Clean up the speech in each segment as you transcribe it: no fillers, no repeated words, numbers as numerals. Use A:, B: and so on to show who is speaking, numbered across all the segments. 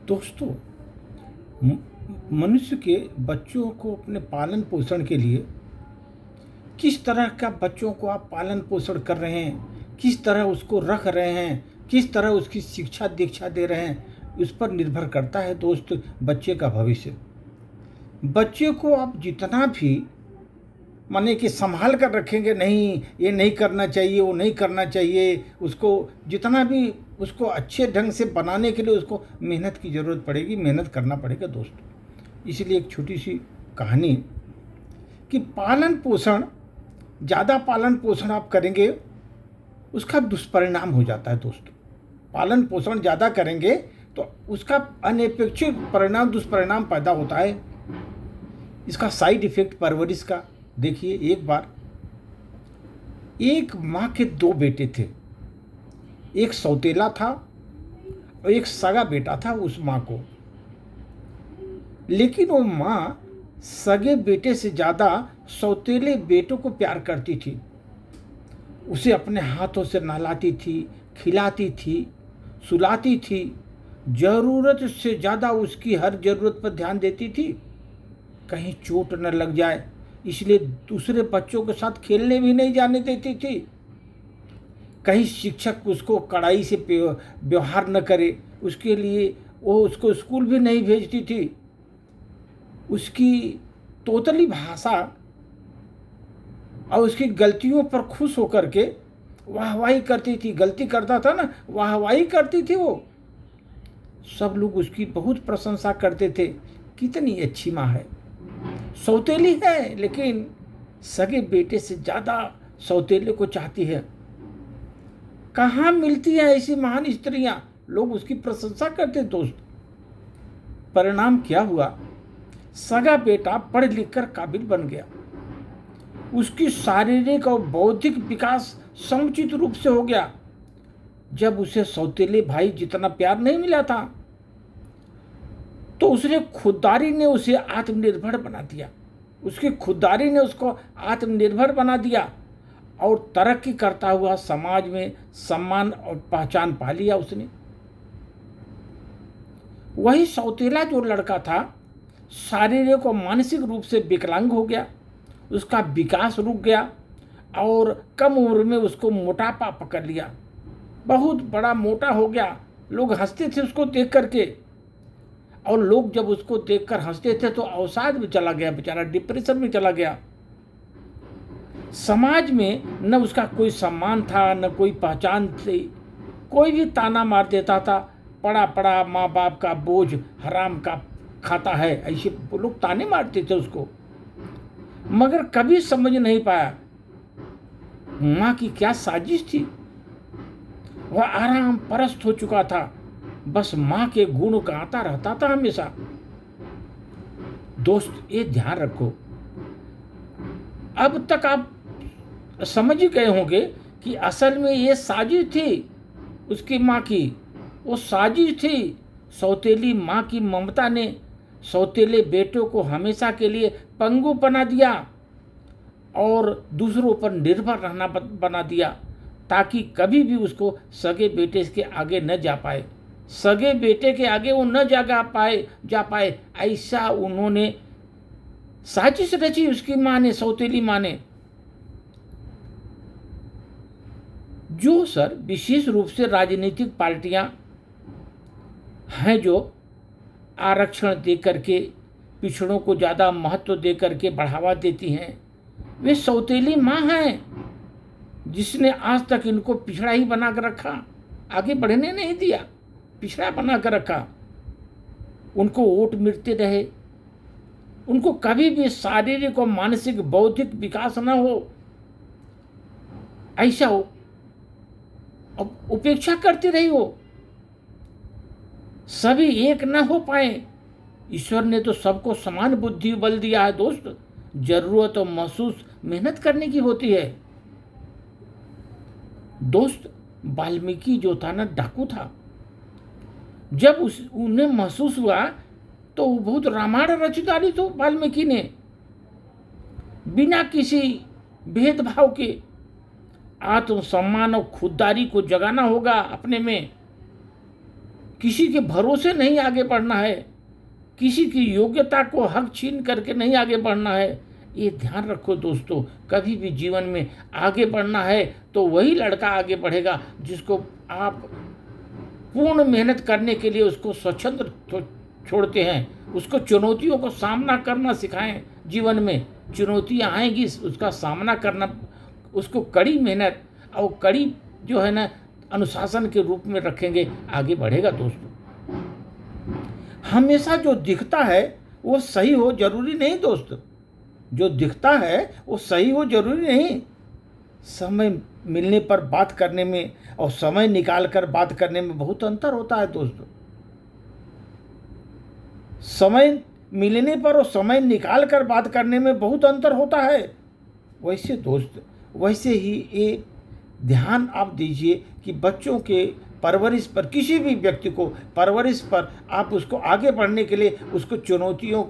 A: दोस्तों, म- मनुष्य के बच्चों को अपने पालन पोषण के लिए किस तरह का बच्चों को आप पालन पोषण कर रहे हैं, किस तरह उसको रख रहे हैं, किस तरह उसकी शिक्षा दीक्षा दे रहे हैं, उस पर निर्भर करता है दोस्त बच्चे का भविष्य। बच्चे को आप जितना भी माने कि संभाल कर रखेंगे, नहीं ये नहीं करना चाहिए, वो नहीं करना चाहिए, उसको जितना भी उसको अच्छे ढंग से बनाने के लिए उसको मेहनत की ज़रूरत पड़ेगी, मेहनत करना पड़ेगा दोस्तों। इसलिए एक छोटी सी कहानी कि पालन पोषण, ज़्यादा पालन पोषण आप करेंगे उसका दुष्परिणाम हो जाता है दोस्तों। पालन पोषण ज़्यादा करेंगे तो उसका अनपेक्षित परिणाम, दुष्परिणाम पैदा होता है। इसका साइड इफेक्ट परवरिश का देखिए। एक बार एक माँ के दो बेटे थे, एक सौतेला था और एक सगा बेटा था उस माँ को। लेकिन वो माँ सगे बेटे से ज़्यादा सौतेले बेटों को प्यार करती थी। उसे अपने हाथों से नहलाती थी, खिलाती थी, सुलाती थी, ज़रूरत से ज़्यादा उसकी हर ज़रूरत पर ध्यान देती थी। कहीं चोट न लग जाए इसलिए दूसरे बच्चों के साथ खेलने भी नहीं जाने देती थी। कहीं शिक्षक उसको कड़ाई से व्यवहार न करे उसके लिए वो उसको स्कूल भी नहीं भेजती थी। उसकी तोतली भाषा और उसकी गलतियों पर खुश होकर के वाहवाही करती थी। गलती करता था ना, वाहवाही करती थी वो। सब लोग उसकी बहुत प्रशंसा करते थे, कितनी अच्छी माँ है। सौतेली है लेकिन सगे बेटे से ज़्यादा सौतेले को चाहती है। कहाँ मिलती है ऐसी महान स्त्रियां, लोग उसकी प्रशंसा करते दोस्त। परिणाम क्या हुआ, सगा बेटा पढ़ लिख कर काबिल बन गया। उसकी शारीरिक और बौद्धिक विकास समुचित रूप से हो गया। जब उसे सौतेले भाई जितना प्यार नहीं मिला था तो उसने खुददारी ने उसे आत्मनिर्भर बना दिया। उसकी खुददारी ने उसको आत्मनिर्भर बना दिया और तरक्की करता हुआ समाज में सम्मान और पहचान पा लिया उसने। वही सौतेला जो लड़का था शारीरिक और मानसिक रूप से विकलांग हो गया, उसका विकास रुक गया और कम उम्र में उसको मोटापा पकड़ लिया। बहुत बड़ा मोटा हो गया। लोग हंसते थे उसको देख करके, और लोग जब उसको देखकर हंसते थे तो अवसाद में चला गया बेचारा, डिप्रेशन में चला गया। समाज में न उसका कोई सम्मान था, न कोई पहचान थी। कोई भी ताना मार देता था, पड़ा पड़ा माँ बाप का बोझ हराम का खाता है, ऐसे लोग ताने मारते थे उसको। मगर कभी समझ नहीं पाया माँ की क्या साजिश थी। वह आराम परस्त हो चुका था, बस माँ के गुण गाता रहता था हमेशा। दोस्त ये ध्यान रखो, अब तक आप समझ ही गए होंगे कि असल में ये साजिश थी उसकी माँ की। वो साजिश थी। सौतेली माँ की ममता ने सौतेले बेटों को हमेशा के लिए पंगु बना दिया और दूसरों पर निर्भर रहना बना दिया, ताकि कभी भी उसको सगे बेटे के आगे न जा पाए, सगे बेटे के आगे वो न जा पाए। ऐसा उन्होंने साजिश रची उसकी माँ ने, सौतेली माँ ने। जो सर विशेष रूप से राजनीतिक पार्टियां हैं जो आरक्षण दे करके पिछड़ों को ज़्यादा महत्व दे करके बढ़ावा देती हैं, वे सौतेली माँ हैं जिसने आज तक इनको पिछड़ा ही बना कर रखा, आगे बढ़ने नहीं दिया, पिछड़ा बना कर रखा। उनको वोट मिलते रहे, उनको कभी भी शारीरिक और मानसिक बौद्धिक विकास न हो, ऐसा हो, अब उपेक्षा करती रही हो, सभी एक न हो पाए। ईश्वर ने तो सबको समान बुद्धि बल दिया है दोस्त। जरूरत और महसूस मेहनत करने की होती है दोस्त। वाल्मीकि जो था ना, डाकू था। जब उन्हें महसूस हुआ तो वो बहुत रामायण रच डाली तो वाल्मीकि ने, बिना किसी भेदभाव के। आत्मसम्मान और खुददारी को जगाना होगा अपने में किसी के भरोसे नहीं आगे बढ़ना है, किसी की योग्यता को हक छीन करके नहीं आगे बढ़ना है। ये ध्यान रखो दोस्तों, कभी भी जीवन में आगे बढ़ना है तो वही लड़का आगे बढ़ेगा जिसको आप पूर्ण मेहनत करने के लिए उसको स्वच्छंद छोड़ते हैं, उसको चुनौतियों को सामना करना सिखाएं। जीवन में चुनौतियां आएंगी, उसका सामना करना, उसको कड़ी मेहनत और कड़ी जो है ना अनुशासन के रूप में रखेंगे, आगे बढ़ेगा दोस्तों। हमेशा जो दिखता है वो सही हो जरूरी नहीं दोस्त, जो दिखता है वो सही हो जरूरी नहीं। समय मिलने पर बात करने में और समय निकाल कर बात करने में बहुत अंतर होता है दोस्तों। समय मिलने पर और समय निकाल कर बात करने में बहुत अंतर होता है। वैसे दोस्त, वैसे ही ये ध्यान आप दीजिए कि बच्चों के परवरिश पर, किसी भी व्यक्ति को परवरिश पर आप उसको आगे बढ़ने के लिए उसको चुनौतियों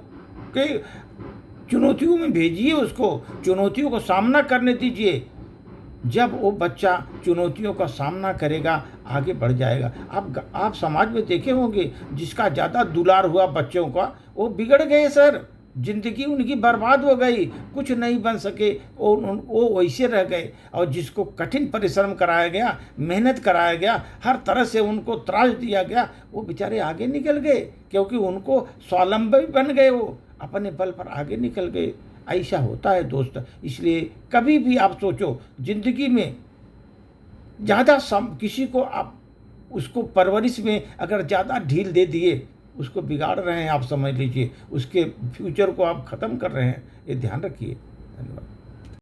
A: में भेजिए, उसको चुनौतियों को सामना करने दीजिए। जब वो बच्चा चुनौतियों का सामना करेगा आगे बढ़ जाएगा। आप समाज में देखे होंगे जिसका ज़्यादा दुलार हुआ बच्चों का, वो बिगड़ गए सर, जिंदगी उनकी बर्बाद हो गई, कुछ नहीं बन सके, वो वैसे रह गए। और जिसको कठिन परिश्रम कराया गया, मेहनत कराया गया, हर तरह से उनको त्रास दिया गया, वो बेचारे आगे निकल गए, क्योंकि उनको स्वावलंबी बन गए, वो अपने बल पर आगे निकल गए। ऐसा होता है दोस्त। इसलिए कभी भी आप सोचो जिंदगी में ज़्यादा किसी को आप उसको परवरिश में अगर ज़्यादा ढील दे दिए, उसको बिगाड़ रहे हैं, आप समझ लीजिए उसके फ्यूचर को आप ख़त्म कर रहे हैं। ये ध्यान रखिए। धन्यवाद।